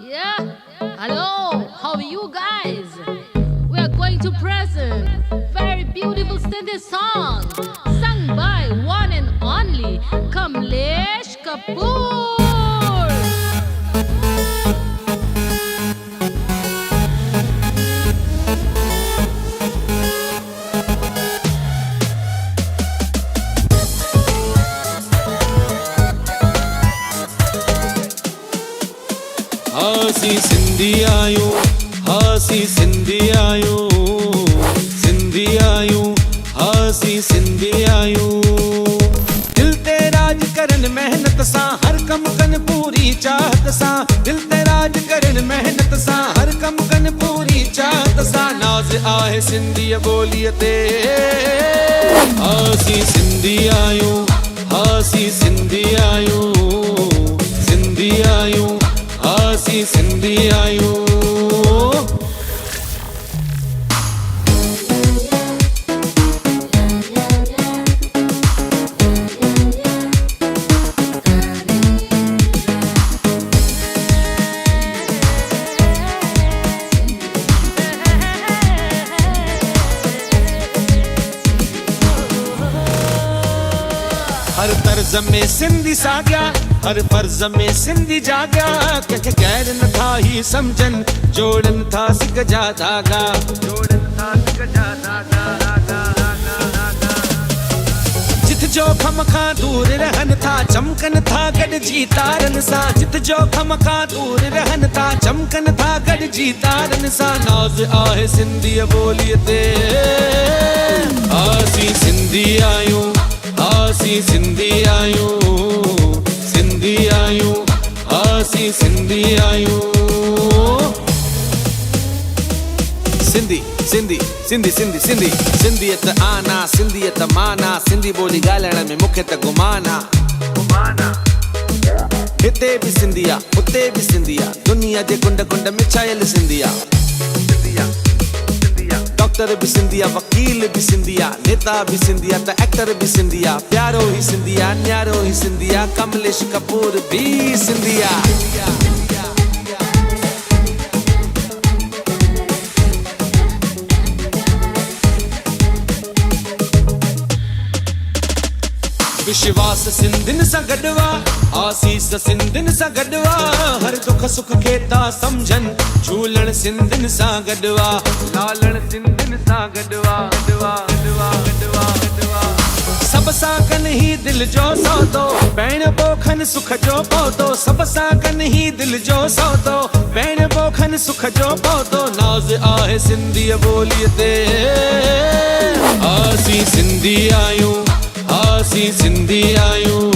Yeah. Hello. How are you guys? We are going to present very beautiful Sindhi song sung by one and only Kamlesh Kapoor. हासी Sindhi आयूं, हासी सिंधी आयूं, सिंधी आयूं, हासी सिंधी आयूं। दिल ते राज करन मेहनत सां हर कम कन पूरी चाहत सां, दिल ते राज करन मेहनत सां हर कम कन पूरी चाहत सां। नाज़ आहे सिंधी ॿोलीअ ते, हासी सिंधी आयूं, हासी सिंधी आयूं, सिंधी आयूं, हासी सिंधी आयूं। हर तर्ज में सिंधी साॻिया, हर फर्ज में सिंधी जाॻिया। कंहिंखे गैर नथा ही समझन, जोड़न था सिक जा धागा, जोड़न था सिक जा धागा। जित जो खम खां दूर रहन था, चमकन था गॾिजी तारन सां। जित जो खम खां दूर रहन था, चमकन था गॾिजी तारन सां। नाज़ आहे सिंधी ॿोलीअ ते, हासी सिंधी आयूं, हासी सिंधी आयूं, सिंधी आयूं, हासी सिंधी आयूं। सिंधी सिंधी सिंधी सिंधी सिंधी सिंधियत आना, सिंधियत माना। सिंधी ॿोली ॻाल्हाइण में मूंखे त गुमाना। हिते बि सिंधिया, हुते बि सिंधिया, दुनिया जे कुंड कुंड में छायल सिंधिया। डॉक्टर भी सिंधिया, वकील भी सिंधिया, नेता भी सिंधिया, त एक्टर भी सिंधिया। प्यारो ही सिंधिया, न्यारो ही सिंधिया, कमलेश कपूर भी सिंधिया। विश्वास सिंधिन सां गॾवा, आसीस सिंधिन सां गॾवा। हर दुख सुख खे था समझन, झूलण सिंधिन सां गॾवा, लालण सिंधिन सां गॾवा, गॾवा, गॾवा, गॾवा, गॾवा। सब सां कन ही दिल जो सौदो, भेण पोखन सुख जो पौधो। सब सां कन ही दिल जो सौदो, भेण पोखन सुख जो पौधो। नाज़ आहे सिंधी ॿोलीअ ते, हासी सिंधी आयूं, हासी सिंधी आयूं।